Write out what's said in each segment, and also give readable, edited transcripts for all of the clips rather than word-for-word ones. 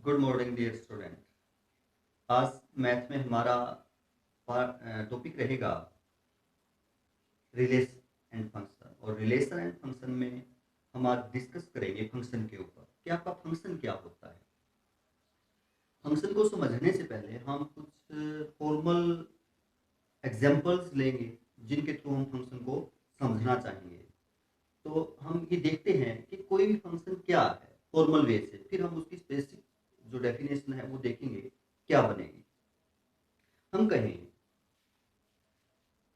Good morning dear student. आज math में हमारा टॉपिक रहेगा रिलेशन एंड फंक्शन। और रिलेशन एंड फंक्शन में हम आज डिस्कस करेंगे फंक्शन के ऊपर कि आपका फंक्शन क्या होता है। फंक्शन को समझने से पहले हम कुछ फॉर्मल एग्जांपल्स लेंगे जिनके थ्रू हम फंक्शन को समझना चाहेंगे। तो हम ये देखते हैं कि कोई भी फंक्शन क्या है फॉर्मल वे से, फिर हम उसकी स्पेसिफिक जो डेफिनेशन है वो देखेंगे क्या बनेगी। हम कहें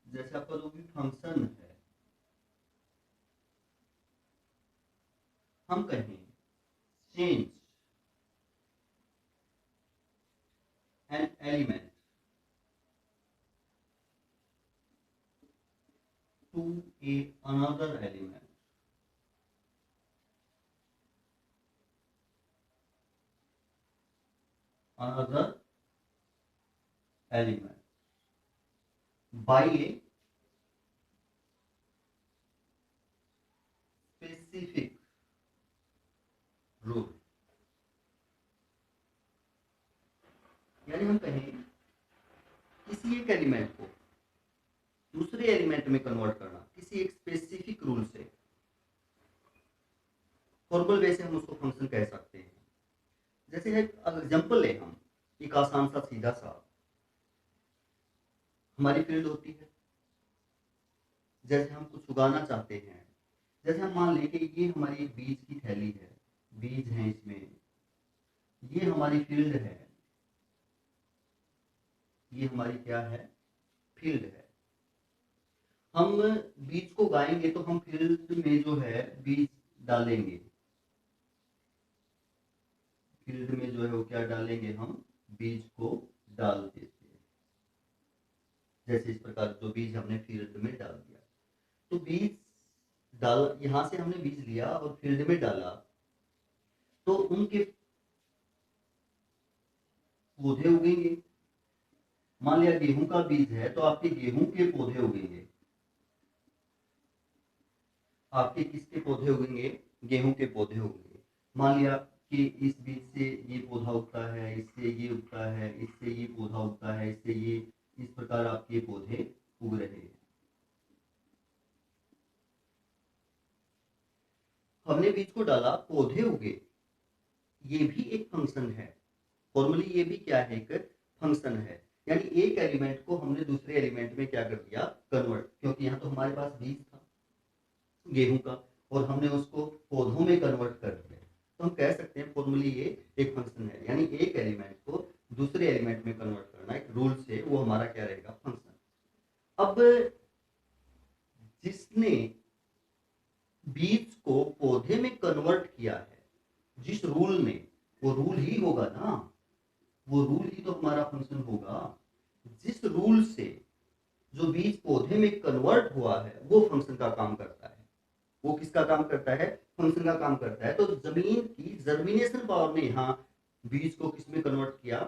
जैसे आपका जो भी फंक्शन है, हम कहें change an element to a another element, another element by a specific rule। यानी हम कहें किसी एक एलिमेंट को दूसरे एलिमेंट में कन्वर्ट करना किसी एक स्पेसिफिक रूल से, फॉर्मल वे से हम उसको फंक्शन कह सकते हैं। जैसे एक एग्जांपल ले हम, एक आसान सा सीधा सा, हमारी फील्ड होती है। जैसे हम कुछ उगाना चाहते हैं, जैसे हम मान लें कि ये हमारी एक बीज की थैली है, बीज है इसमें, ये हमारी फील्ड है, ये हमारी क्या है, फील्ड है। हम बीज को उगाएंगे तो हम फील्ड में जो है बीज डालेंगे, फील्ड में जो है वो क्या डालेंगे, हम बीज को डाल देते हैं। जैसे इस प्रकार जो बीज हमने फील्ड में डाल दिया, तो बीज डाल, यहां से हमने बीज लिया और फील्ड में डाला, तो उनके पौधे उगेंगे। मान लिया गेहूं का बीज है तो आपके गेहूं के पौधे उगेंगे। आपके किसके पौधे उगेंगे, गेहूं के पौधे उगेंगे। मान लिया कि इस बीज से ये पौधा उगता है, इससे ये उगता है, इससे ये पौधा उगता है, इससे ये, इस प्रकार आपके पौधे उग रहे हैं। हमने बीज को डाला, पौधे उगे, ये भी एक फंक्शन है। फॉर्मली ये भी क्या है, एक फंक्शन है। यानी एक एलिमेंट को हमने दूसरे एलिमेंट में क्या कर दिया, कन्वर्ट। क्योंकि यहाँ तो हमारे पास बीज था गेहूं का और हमने उसको पौधों में कन्वर्ट कर दिया, तो हम कह सकते हैं फॉर्मली ये एक फंक्शन है। यानी एक एलिमेंट को दूसरे एलिमेंट में कन्वर्ट करना एक रूल से, वो हमारा क्या रहेगा, फंक्शन। अब जिसने बीज को पौधे में कन्वर्ट किया है, जिस रूल ने, वो रूल ही होगा ना, वो रूल ही तो हमारा फंक्शन होगा। जिस रूल से जो बीज पौधे में कन्वर्ट हुआ है वो फंक्शन का काम करता है। वो किसका काम करता है, फंक्शन का काम करता है। तो जमीन की जर्मिनेशन पावर ने यहाँ बीज को किस में कन्वर्ट किया,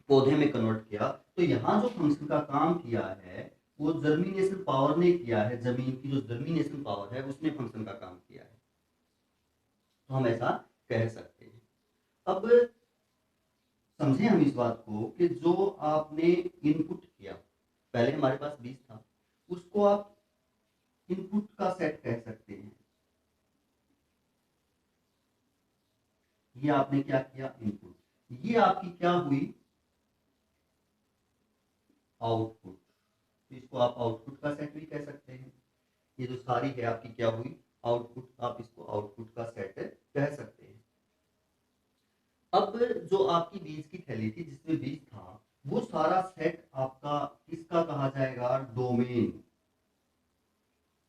पौधे में कन्वर्ट किया। तो यहाँ जो फंक्शन का काम किया है वो जर्मिनेशन पावर ने किया है। जमीन की जो जर्मिनेशन पावर है उसने फंक्शन का काम किया है, तो हम ऐसा कह सकते हैं। अब समझे हम इस बात को कि जो आपने इनपुट किया, पहले हमारे पास बीज था, उसको आप इनपुट का सेट कह सकते हैं। ये आपने क्या किया, इनपुट। ये आपकी क्या हुई, आउटपुट। इसको आप आउटपुट का सेट भी कह सकते हैं। ये जो सारी है आपकी क्या हुई, आउटपुट। आप इसको आउटपुट का सेट कह सकते हैं। अब जो आपकी बीज की थैली थी जिसमें बीज था, वो सारा सेट आपका किसका कहा जाएगा, डोमेन।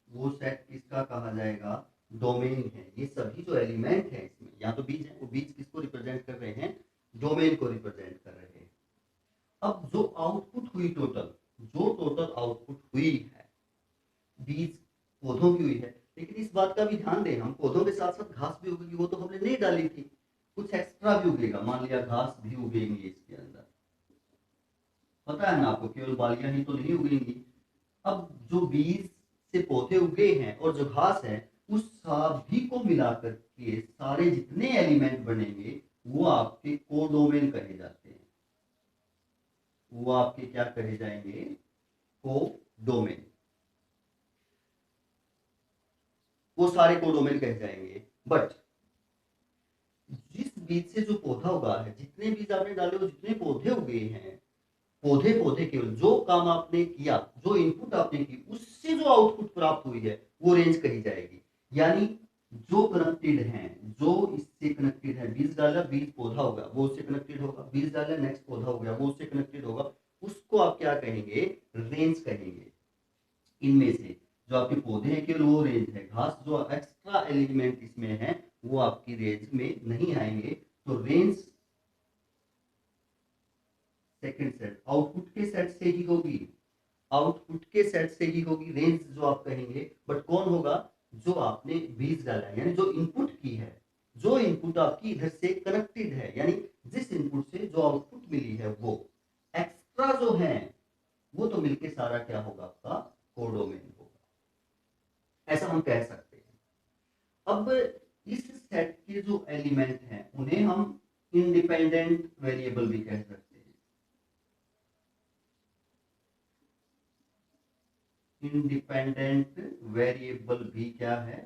वो सेट किसका कहा जाएगा, डोमेन है। ये सभी जो एलिमेंट है इसमें, या तो बीज है, वो बीज किसको रिप्रेजेंट कर रहे हैं, डोमेन को रिप्रेजेंट कर रहे हैं। अब जो आउटपुट हुई टोटल, जो टोटल आउटपुट हुई है बीज पौधों की हुई है। लेकिन इस बात का भी ध्यान दें, हम पौधों के साथ साथ घास भी उगेगी, वो तो हमने नहीं डाली थी, कुछ एक्स्ट्रा भी उगेगा। मान लिया घास भी उगेंगी इसके अंदर, पता है ना आपको, केवल बालियां ही तो नहीं उगेंगी। अब जो बीज से पौधे उगे हैं और जो घास है, उस सभी को मिलाकर के सारे जितने एलिमेंट बनेंगे वो आपके कोडोमेन कहे जाते हैं। वो आपके क्या कहे जाएंगे? कोडोमेन। वो सारे कोडोमेन कहे जाएंगे। बट जिस बीज से जो पौधा उगा है, जितने बीज आपने डाले हो, जितने पौधे उगे हैं, पौधे पौधे केवल जो काम आपने किया, जो इनपुट आपने की, उससे जो आउटपुट प्राप्त हुई है वो रेंज कही जाएगी। यानी जो कनेक्टेड हैं, जो इससे कनेक्टेड है, बीज डाला, बीज पौधा होगा, वो उससे कनेक्टेड होगा, बीज डाला, नेक्स्ट पौधा हो गया, वो उससे कनेक्टेड होगा, उसको आप क्या कहेंगे? रेंज कहेंगे। इनमें से जो आपके पौधे हैं केवल वो रेंज है, घास जो एक्स्ट्रा एलिमेंट इसमें है वो आपकी रेंज में नहीं आएंगे। तो रेंज सेकंड सेट आउटपुट के सेट से ही होगी, आउटपुट के सेट से ही होगी रेंज जो आप कहेंगे। बट कौन होगा? जो आपने बीज डाला है, यानी जो इनपुट की है, जो इनपुट आपकी इधर से कनेक्टेड है, यानी जिस इनपुट से जो आउटपुट मिली है, वो एक्स्ट्रा जो है वो तो मिलके सारा क्या होगा? आपका कोडोमेन होगा। ऐसा हम कह सकते हैं। अब इस सेट के जो एलिमेंट हैं उन्हें हम इंडिपेंडेंट वेरिएबल भी कह सकते हैं। इंडिपेंडेंट वेरिएबल भी क्या है?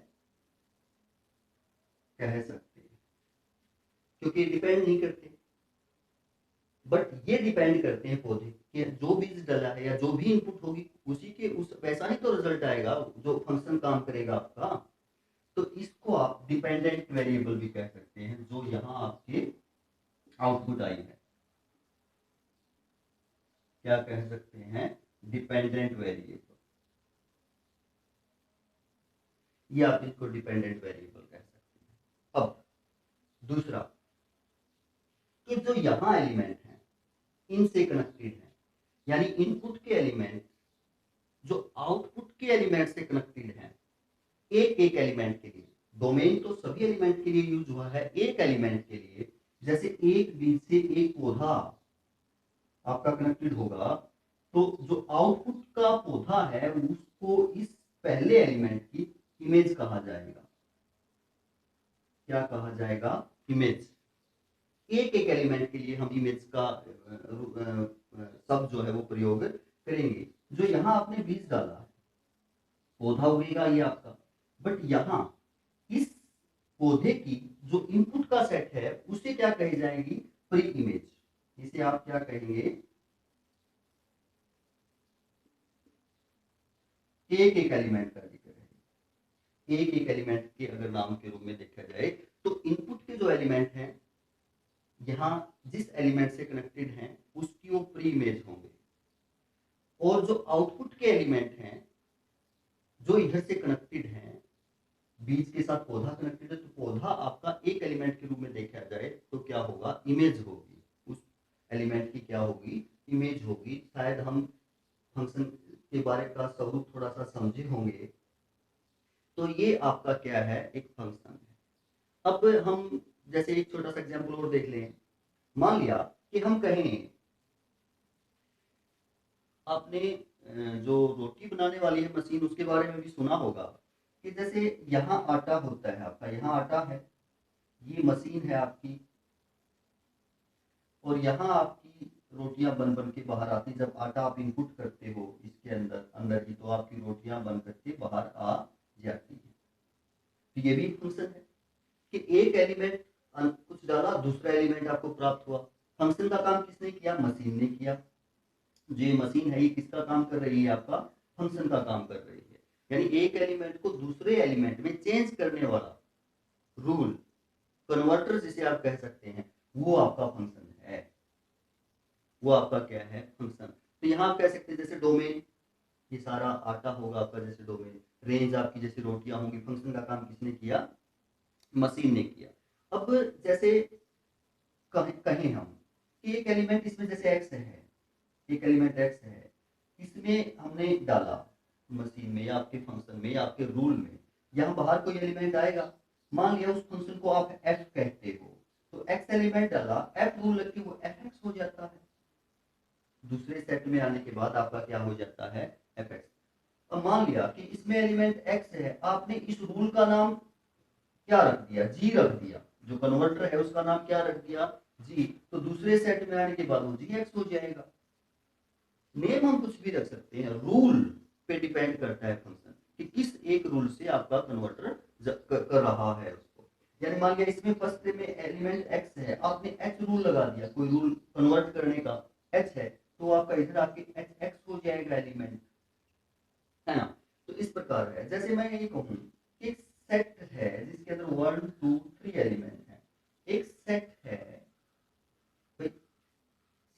कह सकते हैं, क्योंकि डिपेंड नहीं करते। बट ये डिपेंड करते हैं पौधे कि जो बीज डाला है या जो भी इनपुट होगी उसी के उस वैसा ही तो रिजल्ट आएगा, जो फंक्शन काम करेगा आपका। तो इसको आप डिपेंडेंट वेरिएबल भी कह सकते हैं, जो यहाँ आपके आउटपुट आई है। क्या कह सकते हैं? Dependent variable. ये आप इसको डिपेंडेंट वेरिएबल कह सकते हैं। अब दूसरा कि जो यहाँ एलिमेंट है इनसे कनेक्टेड है, यानी इनपुट के एलिमेंट जो आउटपुट के एलिमेंट से कनेक्टेड है, एक एक एलिमेंट के लिए। डोमेन तो सभी एलिमेंट के लिए यूज हुआ है, एक एलिमेंट के लिए। जैसे एक बीज से एक पौधा आपका कनेक्टेड होगा, तो जो आउटपुट का पौधा है उसको इस पहले एलिमेंट की इमेज कहा जाएगा। क्या कहा जाएगा? इमेज। एक एक एलिमेंट के लिए हम इमेज का शब्द जो है वो प्रयोग करेंगे। जो यहाँ आपने बीज डाला है, पौधा उगेगा ये आपका। बट यहाँ इस पौधे की जो इनपुट का सेट है उसे क्या कही जाएगी? Pre image. इसे आप क्या कहेंगे? एक एक एलिमेंट का जिक्र है। एक एक एलिमेंट के अगर नाम के रूप में देखा जाए तो इनपुट के जो एलिमेंट हैं, यहाँ जिस एलिमेंट से कनेक्टेड हैं उसकी वो प्री इमेज होंगे। और जो आउटपुट के एलिमेंट हैं जो इधर से कनेक्टेड हैं, बीज के साथ पौधा कनेक्टेड है, तो पौधा आपका एक एलिमेंट के रूप में देखा जाए तो क्या होगा? इमेज होगी। उस एलिमेंट की क्या होगी? इमेज होगी। शायद हम फंक्शन के बारे का स्वरूप थोड़ा सा समझे होंगे। तो ये आपका क्या है? एक फंक्शन है। अब हम जैसे एक छोटा सा एग्जांपल और देख लें। मान लिया कि हम कहें, आपने जो रोटी बनाने वाली है मशीन, उसके बारे में भी सुना होगा कि जैसे यहाँ आटा होता है आपका, यहाँ आटा है, ये मशीन है आपकी, और यहाँ आपकी रोटियां बन बन के बाहर आती। जब आटा आप इनपुट करते हो इसके अंदर अंदर ही, तो आपकी रोटियां बन करके बाहर आ जाती है। तो ये भी फंक्शन है कि एक एलिमेंट कुछ डाला, दूसरा एलिमेंट आपको प्राप्त हुआ। फंक्शन का काम किसने किया? मशीन ने किया। जो ये मशीन है ये किसका काम कर रही है? आपका फंक्शन का काम कर रही है। यानी एक एलिमेंट को दूसरे एलिमेंट में चेंज करने वाला रूल, कन्वर्टर जिसे आप कह सकते हैं, वो आपका फंक्शन है। वो आपका क्या है? फंक्शन। तो यहाँ आप कह सकते हैं जैसे डोमेन, ये सारा आटा होगा आपका जैसे डोमेन। रेंज आपकी जैसे रोटियां होंगी। फंक्शन का काम किसने किया? मशीन ने किया। अब जैसे कहें हम कि एक एलिमेंट इसमें जैसे एक्स है, एक एलिमेंट एक्स है, इसमें हमने डाला मशीन में या आपके फंक्शन में या आपके रूल में, यहाँ बाहर कोई एलिमेंट आएगा। मान लिया उस फंक्शन को आप एफ कहते हो, तो एक्स एलिमेंट डाला, एफ रूल लग के वो एफ एक्स हो जाता है। दूसरे सेट में आने के बाद आपका क्या हो जाता है? F x. अब मान लिया कि इसमें एलिमेंट एक्स है, आपने इस रूल का नाम क्या रख दिया? जी रख दिया। जो कन्वर्टर है उसका नाम क्या रख दिया, जी, तो दूसरे सेट में आने के बाद वो जी एक्स हो जाएगा। नेम हम कुछ भी रख सकते हैं, रूल पे डिपेंड करता है फंक्शन कि किस एक रूल से आपका कन्वर्टर कर रहा है उसको। यानी मान लिया इसमें फर्स्ट में एलिमेंट एक्स है, आपने एच रूल लगा दिया, कोई रूल कन्वर्ट करने का एच है, तो आपका इधर आपके एच एक्स हो जाएगा एलिमेंट, है ना। तो इस प्रकार है, जैसे मैं ये कहूँ एक सेट है जिसके अंदर 1 2 3 एलिमेंट है, एक सेट है,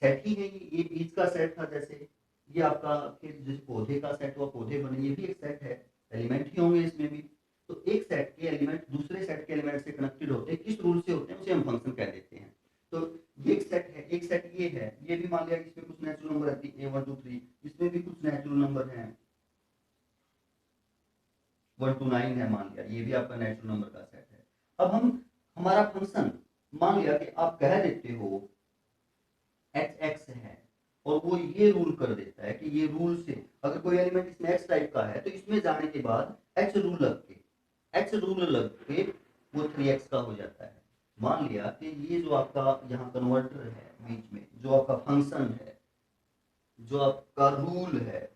सेट ही है ये बीज का सेट था, जैसे ये आपका फिर जिस पौधे का सेट हुआ, पौधे बने, ये भी एक सेट है, एलिमेंट ही होंगे इसमें भी। तो एक सेट के एलिमेंट दूसरे सेट के एलिमेंट से कनेक्टेड होते हैं, किस रूल से होते हैं उसे हम फंक्शन कह देते हैं। तो ये एक सेट है, एक सेट ये है, ये भी मान लिया इसमें कुछ नेचुरल नंबर रहती है A1 2 3, इसमें भी कुछ नेचुरल नंबर है 1 to 9 है, मान लिया ये भी आपका नेचुरल नंबर का सेट है। अब हम हमारा फंक्शन मान लिया कि आप कह देते हो एच एक्स है, और वो ये रूल कर देता है कि ये रूल से अगर कोई एलिमेंट इसमें एक्स टाइप का है तो इसमें जाने के बाद एच रूल लग के वो 3x का हो जाता है। मान लिया कि ये जो आपका यहाँ कन्वर्टर है बीच में, जो आपका फंक्शन है, जो आपका रूल है,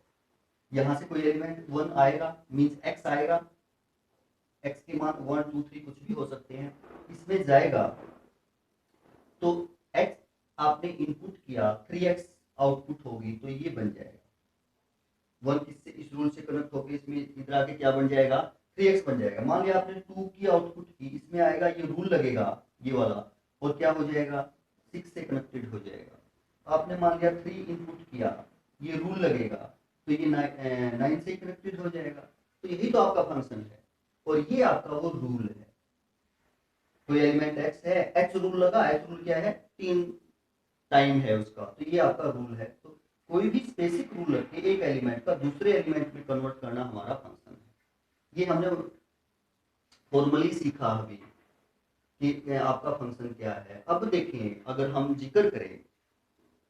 यहाँ से कोई एलिमेंट 1 आएगा मीन्स एक्स आएगा, एक्स के मान 1 2 3 कुछ भी हो सकते हैं, इसमें जाएगा तो एक्स आपने इनपुट किया, 3x आउटपुट होगी, तो ये बन जाएगा 1 किससे, इस रूल से कनेक्ट होकर इसमें इधर आके क्या बन जाएगा 3x बन जाएगा। मान लिया आपने 2 की आउटपुट की, इसमें आएगा ये रूल लगेगा ये वाला, और क्या हो जाएगा 6 से कनेक्टेड हो जाएगा। आपने मान लिया 3 इनपुट किया, ये रूल लगेगा, तो ये 9 से कनेक्टेड हो जाएगा। तो यही तो आपका फंक्शन है, और ये आपका वो रूल है। कोई एलिमेंट एक्स है, एच रूल लगा, एच रूल क्या है 3 टाइम है उसका, तो ये आपका रूल है। तो कोई भी स्पेसिफिक रूल रख के एक एलिमेंट का दूसरे एलिमेंट में कन्वर्ट करना हमारा फंक्शन है। ये हमने फॉर्मली सीखा अभी कि आपका फंक्शन क्या है। अब देखें, अगर हम जिक्र करें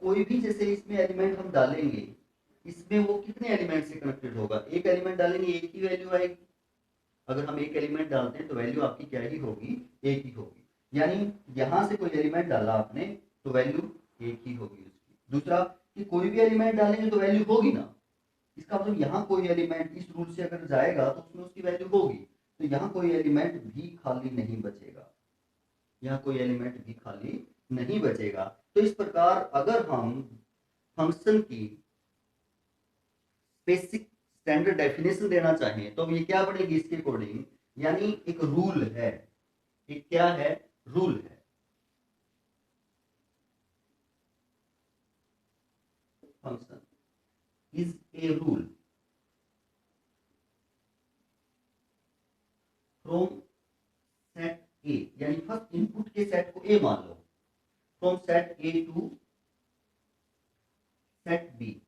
कोई भी, जैसे इसमें एलिमेंट हम डालेंगे, इसमें वो कितने एलिमेंट से कनेक्टेड होगा, एक एलिमेंट डालेंगे एक ही वैल्यू आएगी। अगर हम एक एलिमेंट डालते हैं तो वैल्यू आपकी क्या ही होगी, एक ही होगी। यानी यहां से कोई एलिमेंट डाला आपने तो वैल्यू एक ही होगी उसकी। दूसरा कि कोई भी एलिमेंट डालेंगे तो वैल्यू होगी ना, इसका मतलब यहाँ कोई एलिमेंट इस रूल से अगर जाएगा तो उसमें उसकी वैल्यू होगी, तो यहाँ कोई एलिमेंट भी खाली नहीं बचेगा, यहाँ कोई एलिमेंट भी खाली नहीं बचेगा। तो इस प्रकार अगर हम फंक्शन की बेसिक स्टैंडर्ड डेफिनेशन देना चाहें तो ये क्या बनेगी इसके अकॉर्डिंग, यानी एक रूल है, एक क्या है रूल है। Function is a rule from set A, यानी फर्स्ट इनपुट के सेट को ए मान लो, from set A to set B,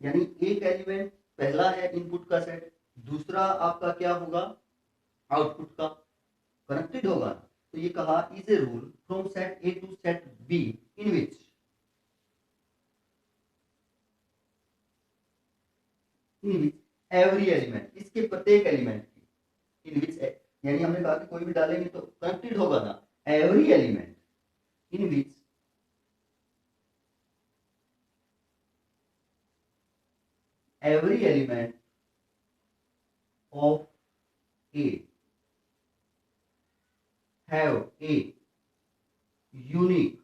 यानी एक एलिमेंट पहला है इनपुट का सेट, दूसरा आपका क्या होगा आउटपुट का, कनेक्टेड होगा। तो ये कहा is a rule from set A to set B in which every element, इसके प्रत्येक एलिमेंट की, इन विच यानी हमने कहा कि कोई भी डालेंगे तो कनेक्टेड होगा ना, every element in which every element of A have a unique,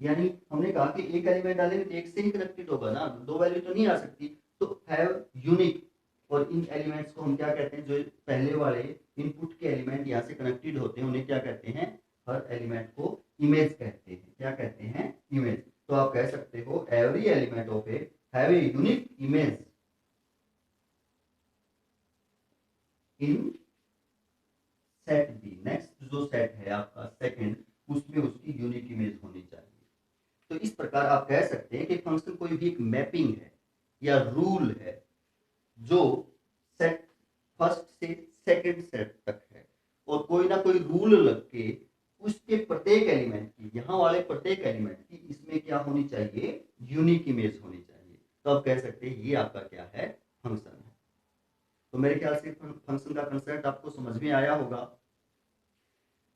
यानी हमने कहा कि एक एलिमेंट डालेंगे तो एक से ही कनेक्टेड होगा ना, दो वैल्यू तो नहीं आ सकती, तो हैव यूनिक। और इन एलिमेंट्स को हम क्या कहते हैं, जो पहले वाले इनपुट के एलिमेंट यहाँ से कनेक्टेड होते हैं उन्हें क्या कहते हैं, हर एलिमेंट को इमेज कहते हैं। क्या कहते हैं, इमेज। तो आप कह सकते हो every element of A have a unique image in set B. Next जो सेट है आपका सेकंड, उसमें उसकी यूनिक इमेज होनी चाहिए। तो इस प्रकार आप कह सकते हैं कि फंक्शन कोई भी एक मैपिंग है या रूल है जो सेट फर्स्ट से सेकंड सेट तक है, और कोई ना कोई रूल लग के उसके प्रत्येक एलिमेंट की, यहाँ वाले प्रत्येक एलिमेंट की इसमें क्या होनी चाहिए, यूनिक इमेज होनी चाहिए। तो आप कह सकते हैं ये आपका क्या है, फंक्शन है। तो मेरे ख्याल से फंक्शन का कंसेप्ट आपको समझ में आया होगा।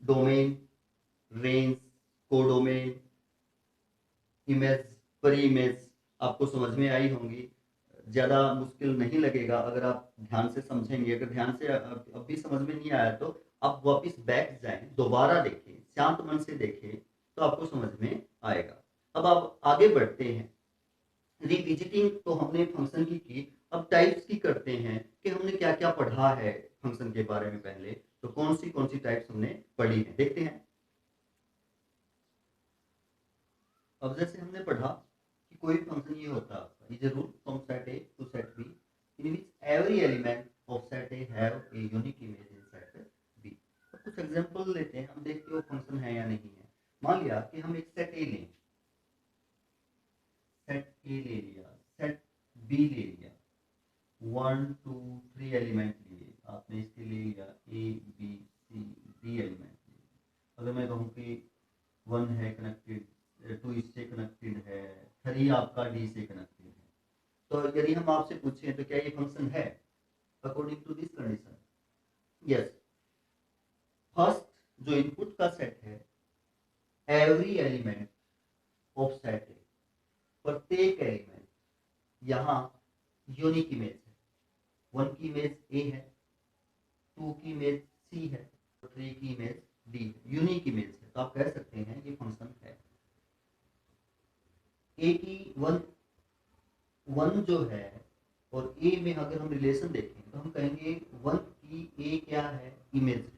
डोमेन, रेंज, कोडोमेन, इमेज, परी इमेज आपको समझ में आई होंगी। ज़्यादा मुश्किल नहीं लगेगा अगर आप ध्यान से समझेंगे। अगर ध्यान से अब भी समझ में नहीं आया तो आप वापस बैक जाएं, दोबारा देखें, शांत मन से देखें, तो आपको समझ में आएगा। अब आप आगे बढ़ते हैं। रिविजिटिंग तो हमने फंक्शन की। अब टाइप्स की करते हैं कि हमने क्या क्या पढ़ा है फंक्शन के बारे में। पहले तो कौन सी टाइप्स हमने पढ़ी है देखते हैं। अब जैसे हमने पढ़ा कि कोई फंक्शन ये होता है is a rule from set A to set B in which every element of set A have a unique image in set B. तो कुछ एग्जांपल लेते हैं, हम देखते हैं वो फंक्शन है या नहीं है। मान लिया कि हम एक सेट ए लें, सेट ए ले लिया, सेट बी ले लिया, 1 2 3 एलिमेंट लिए, आपने इसके लिए लिया A B C D element लिए। अगर मैं कहूँ कि 1 है कनेक्टेड, 2 इससे कनेक्टेड है, 3 आपका डी से कनेक्टेड है। तो यदि हम आपसे पूछें तो क्या ये फंक्शन है according to this condition? Yes. First जो इनपुट का सेट है, एवरी एलिमेंट ऑफ सेट है, प्रत्येक एलिमेंट यहाँ यूनिक इमेज है। 1 की इमेज ए है, 2 की इमेज सी है, 3 की इमेज डी है, यूनिक इमेज है। तो आप कह सकते हैं ये फंक्शन है। ए की वन जो है और ए में अगर हम रिलेशन देखें तो हम कहेंगे 1 की ए क्या है, इमेज है।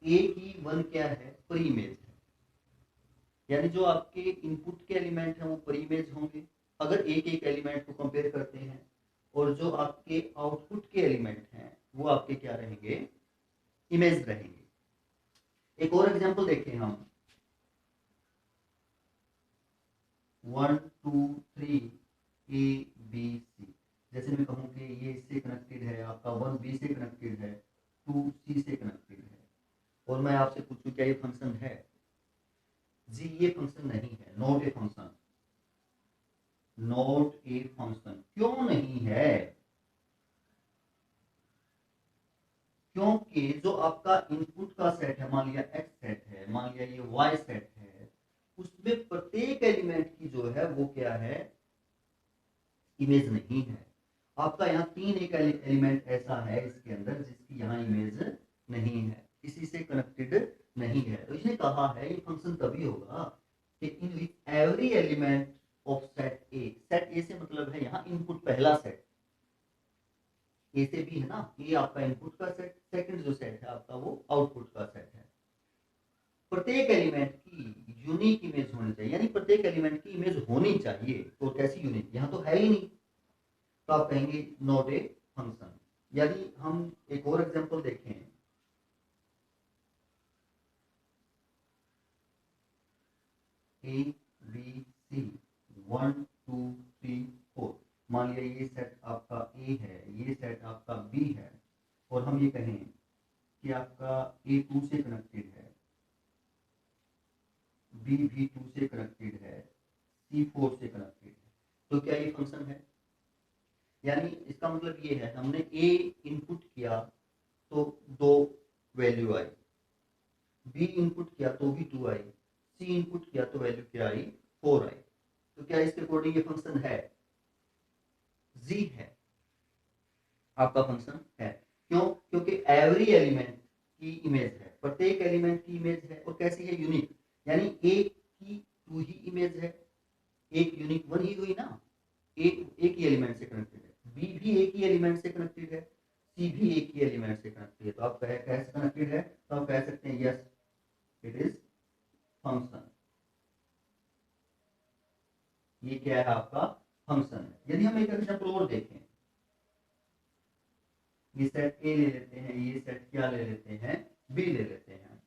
ए की 1 क्या है, प्री इमेज है। यानी जो आपके इनपुट के एलिमेंट हैं वो प्री इमेज होंगे अगर एक एक एलिमेंट को कंपेयर करते हैं, और जो आपके आउटपुट के एलिमेंट हैं वो आपके क्या रहेंगे, इमेज रहेंगे। एक और एग्जांपल देखें हम, 1 2 3 ए बी सी। जैसे मैं कहूँ कि ये इससे कनेक्टेड है, आपका 1 बी से कनेक्टेड है, 2 सी से कनेक्टेड है, और मैं आपसे पूछूं क्या ये फंक्शन है? जी ये फंक्शन नहीं है, not a function. Not a function क्यों नहीं है? क्योंकि जो आपका इनपुट का सेट है, मान लिया एक्स सेट है, मान लिया ये वाई सेट है, उसमें प्रत्येक एलिमेंट की जो है वो क्या है, इमेज नहीं है। आपका यहाँ 3 एक एलिमेंट ऐसा है इसके अंदर जिसकी यहाँ इमेज नहीं है, किसी से कनेक्टेड नहीं है। तो इसने कहा है ये फंक्शन तभी होगा कि in which every element of set A, set A से मतलब है यहाँ इनपुट पहला सेट, ए से बी है ना, ये आपका इनपुट का सेट, सेकंड जो सेट है आपका वो आउटपुट का सेट है। प्रत्येक एलिमेंट की यूनिक इमेज होनी चाहिए, यानी प्रत्येक एलिमेंट की इमेज होनी चाहिए। तो कैसी यूनिक, यहाँ तो है ही नहीं, तो आप कहेंगे नॉट ए फंक्शन। यदि हम एक और एग्जांपल देखें, ए बी सी 1 2 3 4, मान लिया ये सेट आपका ए है, ये सेट आपका बी है, और हम ये कहें कि आपका ए 2 से कनेक्टेड है, बी भी 2 से कनेक्टेड है, सी 4 से कनेक्टेड है। तो क्या ये फंक्शन है? यानी इसका मतलब ये है हमने ए इनपुट किया तो 2 वैल्यू आई, बी इनपुट किया तो भी 2 आई, सी इनपुट किया तो वैल्यू क्या आई, 4 आई। तो क्या इसके अकॉर्डिंग ये फंक्शन है? जी है, आपका फंक्शन है। क्यों? क्योंकि एवरी एलिमेंट की इमेज है, प्रत्येक एलिमेंट की इमेज है, और कैसी है, यूनिक। यानी ए की 2 ही इमेज है, एक यूनिक 1 ही हुई ना, एक ही एलिमेंट से कनेक्टेड है, बी भी एक ही एलिमेंट से कनेक्टेड है, सी भी एक ही एलिमेंट से कनेक्टेड है। तो आप कैसे कनेक्टेड है, तो आप कह सकते हैं यस इट इज फंक्शन। ये क्या है, आपका फंक्शन है। यदि हम एक एग्जांपल और देखें, ये सेट ए ले लेते हैं, ये सेट क्या ले लेते हैं, बी ले लेते हैं,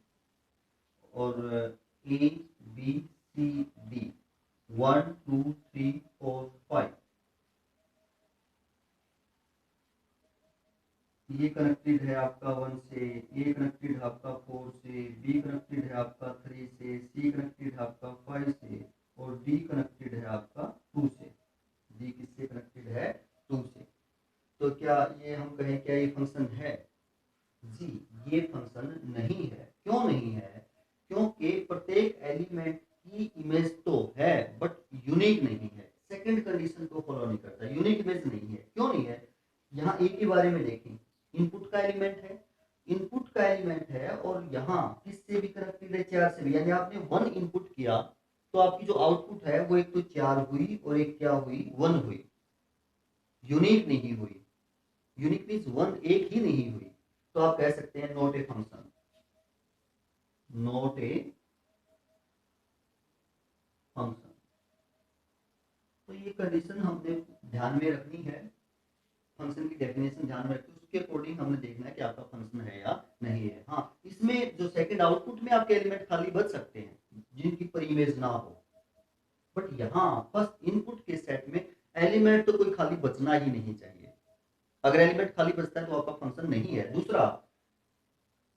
और ए बी सी डी 1 2 3 4 5, ये कनेक्टेड है आपका 1 से, ए कनेक्टेड है आपका 4 से, बी कनेक्टेड है आपका 3 से, सी कनेक्टेड है आपका 5 से, और डी कनेक्टेड है आपका 2 से। डी किससे कनेक्टेड है, 2 से। तो क्या ये हम कहें क्या ये फंक्शन है? जी ये फंक्शन नहीं है। क्यों नहीं है? दोनों के प्रत्येक एलिमेंट की इमेज तो है बट यूनिक नहीं है, सेकंड कंडीशन को फॉलो नहीं करता, यूनिक इमेज नहीं है। क्यों नहीं है? यहाँ ए के बारे में देखें, इनपुट का एलिमेंट है, इनपुट का एलिमेंट है और यहाँ किससे भी कनेक्टेड है, 4 से भी, यानी आपने 1 इनपुट किया तो आपकी जो आउटपुट है वो एक तो 4 हुई और एक क्या हुई, 1 हुई, यूनिक नहीं हुई। यूनिक मींस 1 एक ही नहीं हुई, तो आप कह सकते हैं not a function, not a function. तो ये कंडीशन हमने ध्यान में रखनी है, फंक्शन की डेफिनेशन ध्यान में रखी, उसके अकॉर्डिंग हमने देखना है कि आपका फंक्शन है या नहीं है। हाँ, इसमें जो सेकंड आउटपुट में आपके एलिमेंट खाली बच सकते हैं जिनकी पर इमेज ना हो, बट यहाँ फर्स्ट इनपुट के सेट में एलिमेंट तो कोई खाली बचना ही नहीं चाहिए। अगर एलिमेंट खाली बचता है तो आपका फंक्शन नहीं है। दूसरा,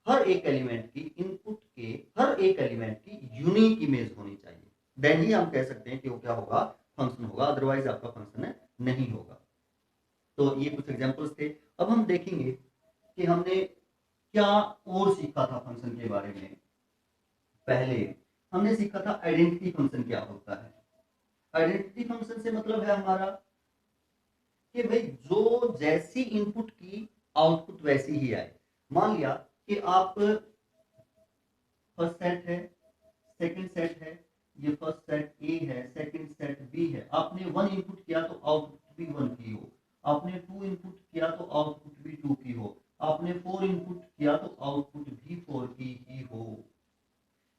हर एक एलिमेंट की, इनपुट के हर एक एलिमेंट की यूनिक इमेज होनी चाहिए, देन ही हम कह सकते हैं कि वो क्या होगा, फंक्शन होगा, अदरवाइज आपका फंक्शन नहीं होगा। तो ये कुछ एग्जांपल्स थे। अब हम देखेंगे कि हमने क्या और सीखा था फंक्शन के बारे में। पहले हमने सीखा था आइडेंटिटी फंक्शन क्या होता है। आइडेंटिटी फंक्शन से मतलब है हमारा कि भाई जो जैसी इनपुट की आउटपुट वैसी ही आए। मान लिया कि आप फर्स्ट सेट है, सेकंड सेट है, ये फर्स्ट सेट ए है, सेकंड सेट बी है, आपने 1 इनपुट किया तो आउटपुट भी 1 की हो, आपने 2 इनपुट किया तो आउटपुट भी 2 की हो, आपने 4 इनपुट किया तो आउटपुट भी 4 की ही हो।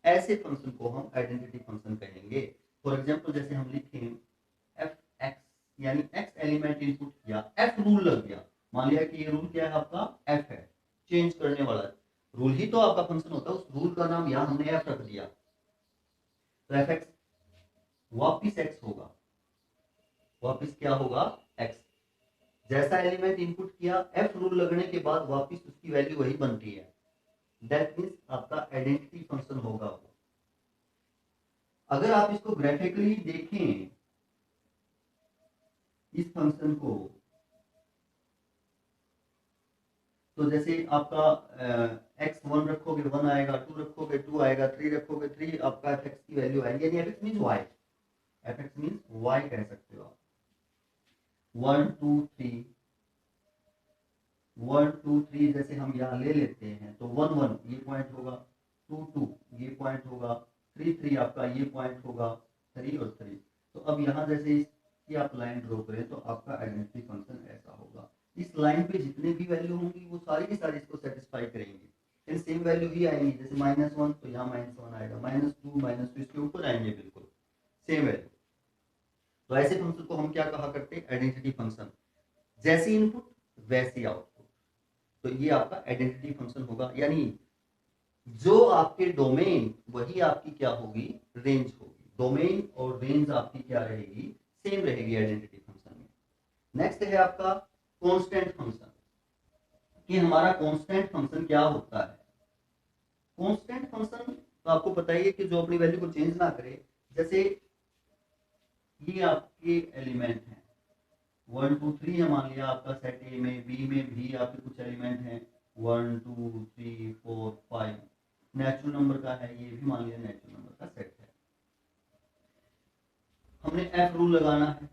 ऐसे फंक्शन को हम आइडेंटिटी फंक्शन कहेंगे। फॉर एग्जांपल जैसे हम लिखें एफ एक्स, यानी एक्स एलिमेंट इनपुट किया, एफ रूल लग गया। मान लिया कि ये रूल क्या है आपका, एफ है, चेंज करने वाला रूल ही तो आपका फंक्शन होता है, उस रूल का नाम यहां हमने एफ रख दिया, तो एफ एक्स वापिस एक्स होगा, वापिस क्या होगा, एक्स। जैसा एलिमेंट इनपुट किया, एफ रूल लगने के बाद वापिस उसकी वैल्यू वही बनती है, दैट मींस आपका आइडेंटिटी फंक्शन होगा वो। अगर आप इसको ग्राफिकली देखें इस फंक्शन को, तो जैसे आपका एक्स 1 रखोगे 1 आएगा, 2 रखोगे 2 आएगा, 3 रखोगे 3, आपका एफ एक्स की वैल्यू आएगी, यानी f x means y, f x means y कह सकते हो आप। 1 2 3, 1 2 3 जैसे हम यहाँ ले लेते हैं तो 1 1 ये पॉइंट होगा, 2 2 ये पॉइंट होगा, 3 3 आपका ये पॉइंट होगा, 3 और 3। तो अब यहाँ जैसे इसकी आप लाइन ड्रॉ करें तो आपका आइडेंटिटी फंक्शन ऐसा होगा। इस लाइन पे जितने भी वैल्यू होंगी वो सारी की सारी इसको सेटिस्फाई करेंगी, इन सेम वैल्यू ही आएंगी। जैसे -1 तो यहाँ -1 आएगा, -2 -2 इसके ऊपर आएंगे बिल्कुल सेम वैल्यू। तो ऐसे फंक्शन को हम क्या कहा करते हैं, आइडेंटिटी फंक्शन। जैसी इनपुट वैसी आउटपुट, तो ये आपका आइडेंटिटी फंक्शन होगा। यानी जो आपके डोमेन वही आपकी क्या होगी, रेंज होगी। डोमेन और रेंज आपकी क्या रहेगी, सेम रहेगी आइडेंटिटी फंक्शन में। नेक्स्ट है आपका कांस्टेंट फंक्शन, कि हमारा कांस्टेंट फंक्शन क्या होता है। कांस्टेंट फंक्शन तो आपको पता ही है कि जो अपनी वैल्यू को चेंज ना करे। जैसे ये आपके एलिमेंट हैं 1 2 3 है, मान लिया आपका सेट ए में, बी में भी आपके कुछ एलिमेंट हैं 1 2 3 4 5, नेचुरल नंबर का है, ये भी मान लिया नेचुरल नंबर का सेट है। हमने एफ रूल लगाना है,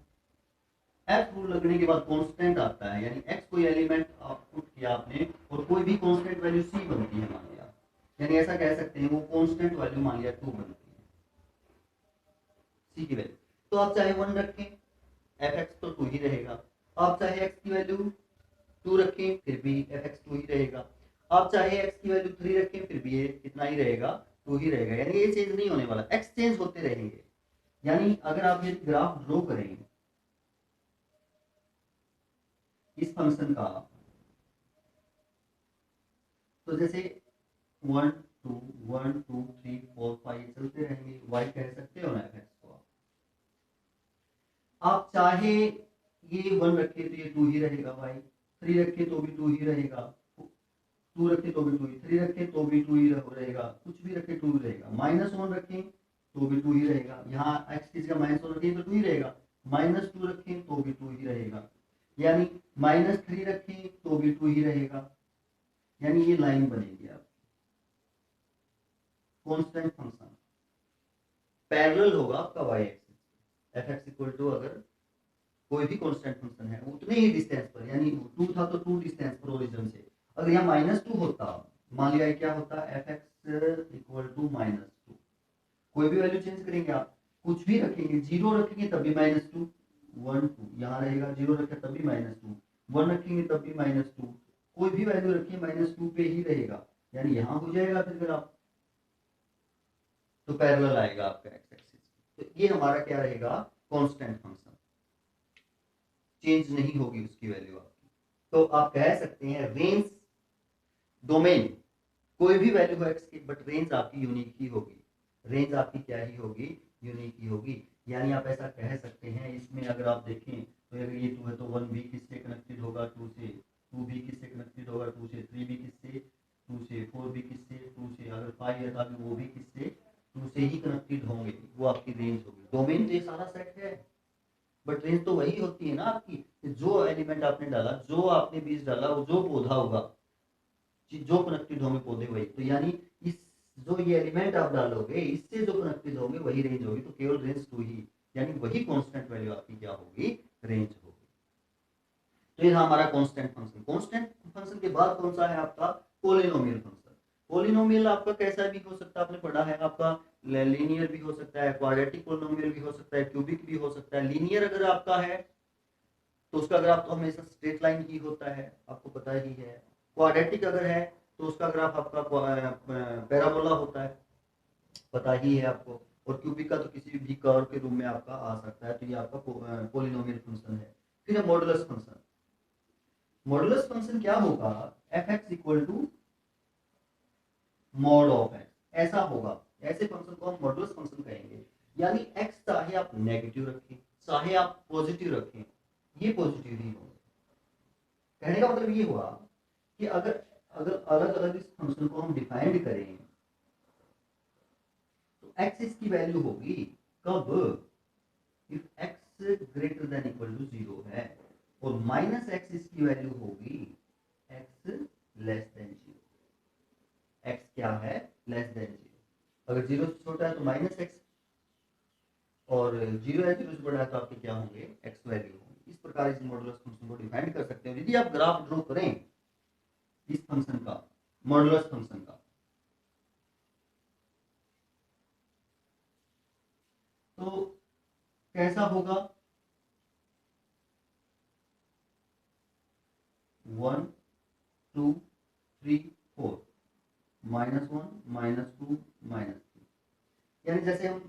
एफ रूल लगने के बाद कांस्टेंट आता है, यानी एक्स कोई एलिमेंट आउटपुट किया आपने और कोई भी कांस्टेंट वैल्यू सी बनती है मान लिया, यानी ऐसा कह सकते हैं वो कांस्टेंट वैल्यू मान लिया 2 बनती है सी की वैल्यू। तो आप चाहे 1 रखें, एफ एक्स तो 2 ही रहेगा, आप चाहे एक्स की वैल्यू 2 रखें फिर भी एफ एक्स 2 ही रहेगा, आप चाहे एक्स की वैल्यू 3 रखें फिर भी ये कितना ही रहेगा, 2 ही रहेगा, यानी ये चेंज नहीं होने वाला, एक्स चेंज होते रहेंगे। यानी अगर आप ये ग्राफ ड्रॉ करें इस फंक्शन का, तो जैसे 1 2 1 2 3 4 5 चलते रहेंगे, वाई कह सकते हो ना एफ एक्स को। आप चाहे ये 1 रखे तो ये 2 ही रहेगा वाई, 3 रखे तो भी 2 ही रहेगा, 2 रखे तो भी 2 ही, 3 रखे तो भी 2 ही रहेगा, कुछ भी रखे 2 ही रहेगा, -1 रखें तो भी 2 ही रहेगा, यहाँ x की जगह -1 रखें तो 2 ही रहेगा, -2 रखें तो भी 2 ही रहेगा, यानी -3 रखें तो भी 2 ही रहेगा, यानी ये लाइन बनेगी आपकी। कांस्टेंट फंक्शन पैरेलल होगा आपका y axis. F x equal to अगर कोई भी कांस्टेंट फंक्शन है उतने ही डिस्टेंस पर, यानी 2 था तो 2 डिस्टेंस पर ओरिजिन से, अगर यहाँ -2 होता, मान लिया क्या होता, एफ एक्स इक्वल टू -2, कोई भी वैल्यू चेंज करेंगे आप, कुछ भी रखेंगे, 0 रखेंगे तब भी -2, 1 2 यहाँ रहेगा, 0 रखे तब भी -2, 1 रखेंगे तब भी -2, कोई भी वैल्यू रखिए -2 पे ही रहेगा, यानी यहाँ हो जाएगा फिर ग्राफ, तो पैरेलल आएगा आपका एक्स एक्सिस। तो ये हमारा क्या रहेगा, कांस्टेंट फंक्शन, चेंज नहीं होगी उसकी वैल्यू आपकी। तो आप कह सकते हैं रेंज डोमेन कोई भी वैल्यू है एक्स की, बट रेंज आपकी यूनिक ही होगी, रेंज आपकी क्या ही होगी, यूनिक ही होगी। यानी आप ऐसा कह सकते हैं, इसमें अगर आप देखें तो अगर ये 2 है तो 1 भी किससे कनेक्टेड होगा, 2 से, 2 भी किससे कनेक्टेड होगा, 2 से, 3 भी किससे, 2 से, 4 भी किससे, 2 से, अगर 5 है तो वो भी किससे, 2 से ही कनेक्टेड होंगे, वो आपकी रेंज होगी। डोमेन तो ये सारा सेट है, बट रेंज तो वही होती है ना आपकी, जो एलिमेंट आपने डाला, जो आपने बीज डाला, वो जो पौधा होगा, जो कनेक्टेड होंगे पौधे वही, तो यानी इस जो ये एलिमेंट आप डालोगे इससे जो कनेक्टेड होंगे वही रेंज होगी, तो केवल रेंज टू ही, यानी वही कांस्टेंट वैल्यू आपकी क्या होगी, रेंज होगी। तो ये हमारा कांस्टेंट फंक्शन। कांस्टेंट फंक्शन के बाद कौन सा है आपका, पॉलिनोमियल फंक्शन। पॉलिनोमियल आपका कैसा भी हो सकता है, आपने पढ़ा है, आपका लीनियर भी हो सकता है, क्वाड्रेटिक पॉलिनोमियल भी हो सकता है, क्यूबिक भी हो सकता है। लीनियर अगर आपका है तो उसका ग्राफ तो हमेशा स्ट्रेट लाइन ही होता है, आपको पता ही है। क्वाड्रेटिक अगर है तो उसका ग्राफ आपका पैराबोला होता है, पता ही है आपको। और क्यूबिक का तो किसी भी कर्व के रूप में आपका आ सकता है, तो ये आपका पॉलिनोमियल फंक्शन है। फिर है मॉडुलस फंक्शन। मॉडुलस फंक्शन क्या होगा, f x equal to mod of x, ऐसा होगा। ऐसे फंक्शन को हम मॉडुलस फंक्शन कहेंगे, यानी एक्स चाहे आप नेगेटिव रखें चाहे आप पॉजिटिव रखें, ये पॉजिटिव ही होगा। कहने का मतलब ये हुआ कि अगर अगर अलग अलग इस फंक्शन को हम डिफाइंड करें तो एक्स इसकी वैल्यू होगी कब, if x greater than equal to 0 है, और माइनस एक्स इसकी वैल्यू होगी एक्स लेस देन 0। एक्स क्या है, लेस देन 0। अगर 0 से छोटा है तो माइनस एक्स, और 0 है 0 से बड़ा है तो आपके क्या होंगे, एक्स वैल्यू होंगे। इस प्रकार इस मॉडुलस फंक्शन को डिफाइन कर सकते हैं। यदि आप ग्राफ ड्रॉ करें इस फंक्शन का, मॉडुलस फंक्शन का, तो कैसा होगा, 1 2 3 4, -1 -2 -3, यानी जैसे हम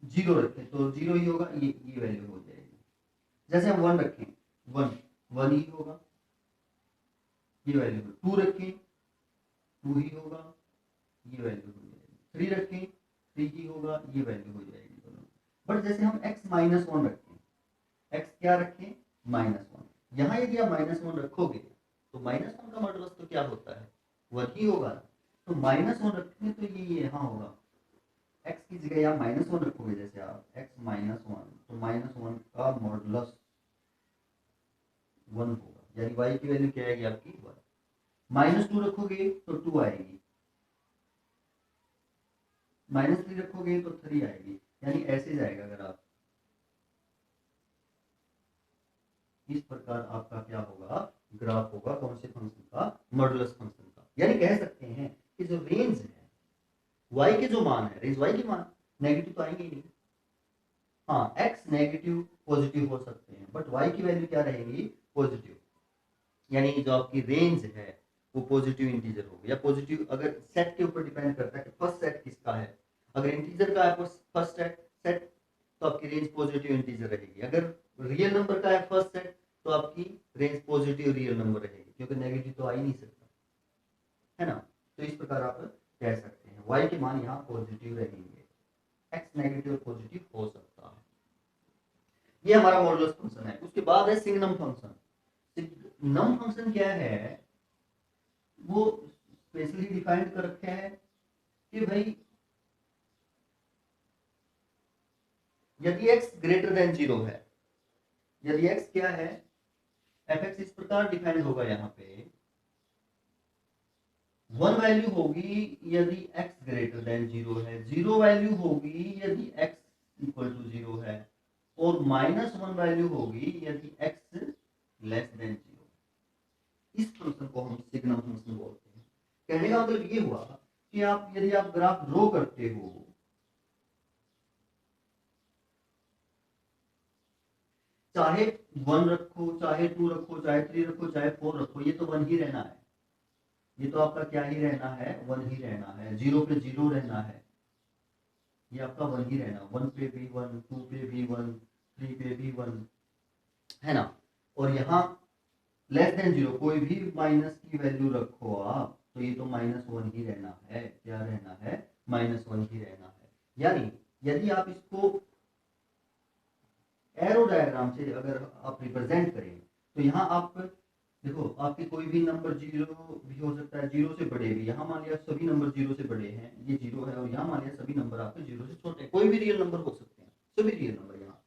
0 रखें तो 0 ही होगा, ये वैल्यू हो जाएगी। जैसे हम 1 रखें, 1 1 ही होगा, ये वैल्यू हो। 2 रखें 2 ही होगा, ये वैल्यू हो जाएगी। 3 रखें 3 ही होगा, ये वैल्यू हो जाएगी दोनों। बट जैसे हम x -1 रखें, x क्या रखें, -1, यहाँ यदि आप -1 रखोगे तो -1 का मॉडुलस तो क्या होता है, 1 ही होगा। तो -1 रखेंगे तो ये यहाँ होगा, x की जगह आप -1 रखोगे, जैसे आप x -1, तो -1 का मॉडुलस 1 होगा, यानी y की वैल्यू क्या आएगी आपकी, 1। -2 रखोगे तो 2 आएगी, -3 रखोगे तो 3 आएगी, यानी ऐसे जाएगा। अगर आप इस प्रकार आपका क्या होगा, ग्राफ होगा कौन से फंक्शन का, मॉडुलस फंक्शन का। यानी कह सकते हैं कि जो रेंज है y के जो मान है, रेंज y के मान नेगेटिव तो आएंगे ही नहीं। हाँ, x नेगेटिव पॉजिटिव हो सकते हैं, बट y की वैल्यू क्या रहेगी, पॉजिटिव। यानी जो आपकी रेंज है वो पॉजिटिव इंटीजर होगी, या पॉजिटिव अगर सेट के ऊपर डिपेंड करता है कि फर्स्ट सेट किसका है। अगर इंटीजर का है फर्स्ट सेट तो आपकी रेंज पॉजिटिव इंटीजर रहेगी। अगर रियल नंबर का है फर्स्ट सेट तो आपकी रेंज पॉजिटिव रियल नंबर रहेगी, क्योंकि नेगेटिव तो आ ही नहीं सकता, है ना। तो इस प्रकार आप कह सकते हैं y के मान यहाँ पॉजिटिव रहेंगे, x नेगेटिव पॉजिटिव हो सकता है। ये हमारा मॉडुलस फंक्शन है। उसके बाद है सिग्नम फंक्शन। सिग्नम फंक्शन क्या है, वो स्पेशली डिफाइंड कर रखे हैं कि भाई यदि x ग्रेटर देन 0 है, यदि x क्या है, एफ एक्स इस प्रकार डिफाइंड होगा यहाँ पे वन वैल्यू होगी यदि x ग्रेटर देन 0 है, 0 वैल्यू होगी यदि x इक्वल टू 0 है, और -1 वैल्यू होगी यदि x लेस देन 0। इस फंक्शन को हम सिग्नम फंक्शन बोलते हैं। कहने का मतलब ये हुआ कि आप यदि आप ग्राफ ड्रॉ करते हो, चाहे 1 रखो, चाहे 2 रखो, चाहे 3 रखो, चाहे 4 रखो, ये तो 1 ही रहना है। ये तो आपका क्या ही रहना है, 1 ही रहना है। 0 पे 0 रहना है, ये आपका 1 ही रहना। 1 पे भी 1, 2 पे भी 1, 3 पे भी 1, है ना। और यहाँ लेस देन 0 कोई भी माइनस की वैल्यू रखो आप, तो ये तो -1 ही रहना है। क्या रहना है, -1 ही रहना है। यानी यदि आप इसको एरो डायग्राम से अगर आप रिप्रेजेंट करें, तो यहाँ आप देखो, आपके कोई भी नंबर 0 भी हो सकता है, 0 से बड़े भी। यहाँ मान लिया सभी नंबर 0 से बड़े हैं, ये 0 है, और यहाँ मान लिया सभी नंबर आपके 0 से छोटे हैं। कोई भी रियल नंबर हो सकते हैं, सभी रियल नंबर यहाँ।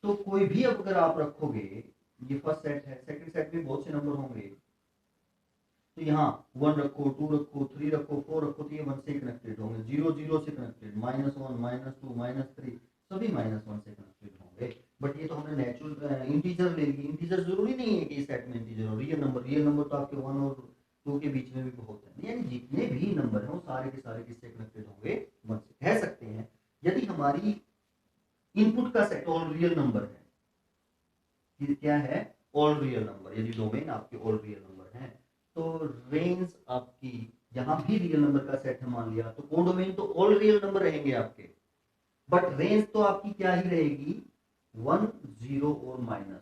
तो कोई भी अब अगर आप रखोगे, ये फर्स्ट सेट है, सेकंड सेट में बहुत से नंबर होंगे, तो यहाँ 1 रखो, 2 रखो, 3 रखो, 4 रखो, तो ये 1 से कनेक्टेड होंगे। 0 0 से कनेक्टेड, -1 -2 -3 सभी -1 से कनेक्टेड होंगे। बट ये तो हमने नेचुरल इंटीजर ले ली। इंटीजर जरूरी नहीं है कि इस सेट में इंटीजर हो। रियल नंबर तो आपके 1 और 2 के बीच में भी बहुत है। यानी जितने भी नंबर हैं वो सारे के सारे किससे कनेक्टेड होंगे, 1 से। कह सकते हैं यदि हमारी इनपुट का सेट ऑल रियल नंबर है, ये क्या है, ऑल रियल नंबर, यदि डोमेन आपके ऑल रियल नंबर है, तो रेंज आपकी यहाँ भी रियल नंबर का सेट है मान लिया, तो कोडोमेन तो ऑल रियल नंबर रहेंगे आपके, बट रेंज तो आपकी क्या ही रहेगी, 1 0 और -1,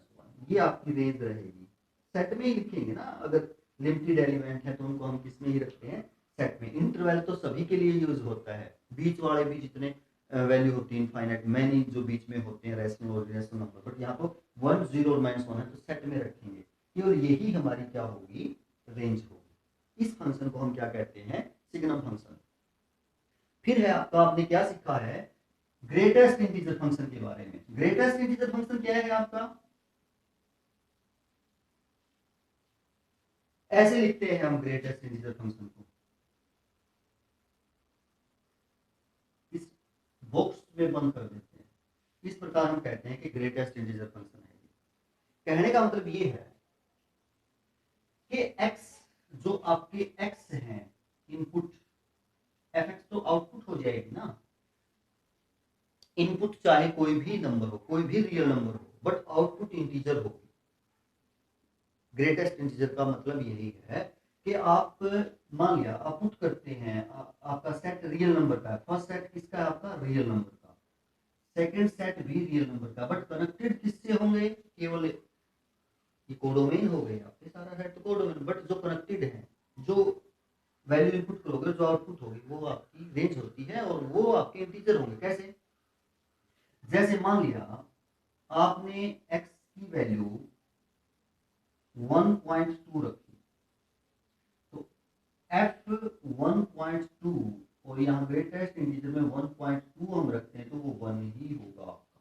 ये आपकी रेंज रहेगी। सेट में ही लिखेंगे ना, अगर लिमिटेड एलिमेंट है तो उनको हम किस में ही रखते हैं, सेट में। इंटरवल तो सभी के लिए यूज होता है, बीच वाले भी जितने वैल्यू होती है इनफाइनाइट, मैनी जो बीच में होते हैं रेशनल और इरेशनल नंबर, बट यहाँ तो 1 0 और -1 है, तो सेट में रखेंगे। और यही हमारी क्या होगी, रेंज होगी। इस फंक्शन को हम क्या कहते हैं, सिग्नम फंक्शन। फिर है आपका, आपने क्या सीखा है, ग्रेटेस्ट इंटीजर फंक्शन के बारे में। ग्रेटेस्ट इंटीजर फंक्शन क्या है आपका, ऐसे लिखते हैं हम ग्रेटेस्ट इंटीजर फंक्शन को, इस बॉक्स में बंद कर देते हैं। इस प्रकार हम कहते हैं कि ग्रेटेस्ट इंटीजर फंक्शन है। कहने का मतलब ये है कि x, जो आपके x हैं इनपुट, fx तो आउटपुट हो जाएगी ना। इनपुट चाहे कोई भी नंबर हो, कोई भी रियल नंबर हो, बट आउटपुट इंटीजर होगी। ग्रेटेस्ट इंटीजर का मतलब यही है कि आप मान लिया आप पुट करते हैं, आपका सेट रियल नंबर का है। फर्स्ट सेट किसका है, आपका रियल नंबर का। सेकंड सेट भी रियल नंबर का, बट कनेक्टेड किससे होंगे, केवल ये कोडोमेन हो गए आपके, सारा सेट तो कोडोमेन, बट जो कनेक्टेड है, जो वैल्यू इनपुट करोगे, जो आउटपुट होगी, वो आपकी रेंज होती है, और वो आपके इंटीजर होंगे। कैसे, जैसे मान लिया आपने x की वैल्यू 1.2 रखी, तो f 1.2, और यहाँ ग्रेटेस्ट इंटीजर में 1.2 हम रखते हैं, तो वो 1 ही होगा आपका।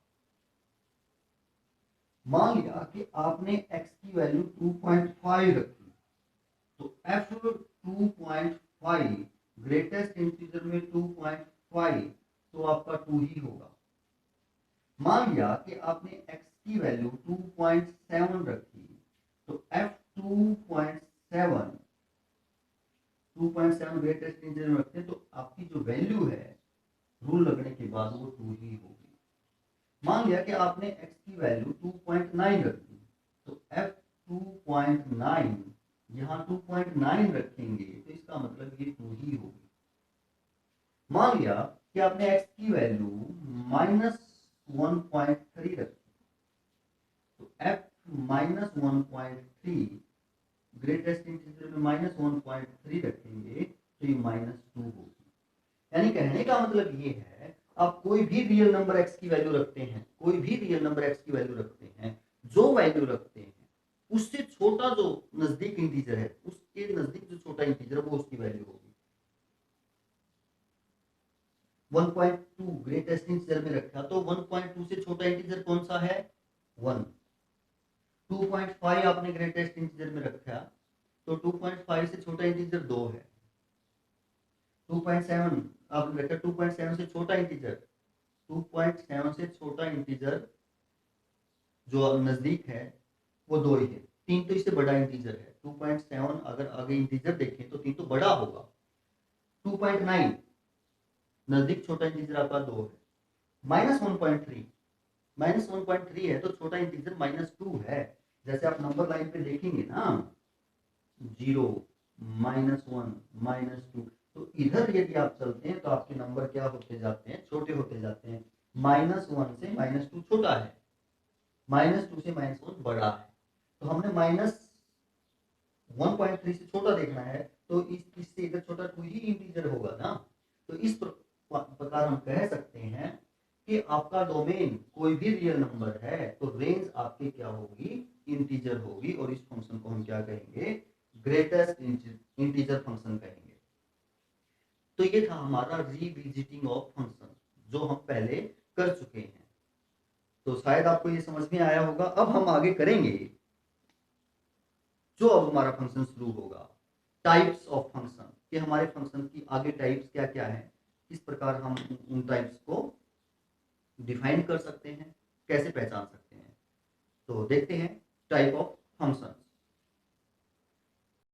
मान लिया कि आपने x की वैल्यू 2.5 रखी, तो f 2.5 ग्रेटेस्ट इंटीजर में 2.5, तो आपका 2 ही होगा। मान लिया कि आपने x की वैल्यू 2.7 रखी, तो f 2.7 ग्रेटेस्ट इंटीजर में रखते हैं, तो आपकी जो वैल्यू है रूल लगने के बाद वो 2 ही होगी। मान लिया कि आपने x की वैल्यू 2.9 रखी, तो f 2.9, यहाँ 2.9 रखेंगे, तो इसका मतलब ये 2 ही होगी। मान लिया कि आपने x की वैल्यू -1.3 रखी, तो f -1.3 ग्रेटेस्ट इंटीजर में -1.3 रखेंगे, तो ये -2 होगी। यानी कहने का मतलब ये है, आप कोई भी रियल नंबर x की वैल्यू रखते हैं, कोई भी रियल नंबर x की वैल्यू रखते हैं, जो वैल्यू रखते हैं उससे छोटा जो नजदीक इंटीजर है, उसके नजदीक जो छोटा इंटीजर है, वो उसकी वैल्यू होगी। 1.2 ग्रेटेस्ट इंटीजर में रखा, तो 1.2 से छोटा इंटीजर कौन सा है, 1। 2.5 आपने ग्रेटेस्ट इंटीजर में रखा, तो 2.5 से छोटा इंटीजर 2 है। 2.7 आपने रखा, 2.7 से छोटा इंटीजर, 2.7 से छोटा इंटीजर जो नजदीक है वो 2 ही है। 3 तो इससे बड़ा इंटीजर है। 2.7 अगर आगे इंटीजर देखें तो 3 तो बड़ा होगा। 2.9 नजदीक छोटा इंटीजर आपका 2 है। -1.3, -1.3 है तो छोटा इंटीजर -2 है। जैसे आप नंबर लाइन पे देखेंगे ना, 0, -1, -2, तो इधर यदि आप चलते हैं तो आपके नंबर क्या होते जाते हैं, छोटे होते जाते हैं। -1 से -2 छोटा है, -2 से -1 बड़ा है। तो हमने -1.3 से छोटा देखना है, तो इससे इधर छोटा 2 ही इंटीजर होगा ना। तो इस प्रकार हम कह सकते हैं कि आपका डोमेन कोई भी रियल नंबर है तो रेंज आपकी क्या होगी, इंटीजर होगी। और इस फंक्शन को हम क्या कहेंगे, ग्रेटेस्ट इंटीजर फंक्शन कहेंगे। तो ये था हमारा रिविजिटिंग ऑफ फंक्शन जो हम पहले कर चुके हैं। तो शायद आपको ये समझ में आया होगा। अब हम आगे करेंगे जो अब हमारा फंक्शन शुरू होगा, टाइप्स ऑफ फंक्शन, कि हमारे फंक्शन की आगे टाइप्स क्या क्या है, किस प्रकार हम उन टाइप्स को डिफाइन कर सकते हैं, कैसे पहचान सकते हैं। तो देखते हैं टाइप ऑफ फंक्शन।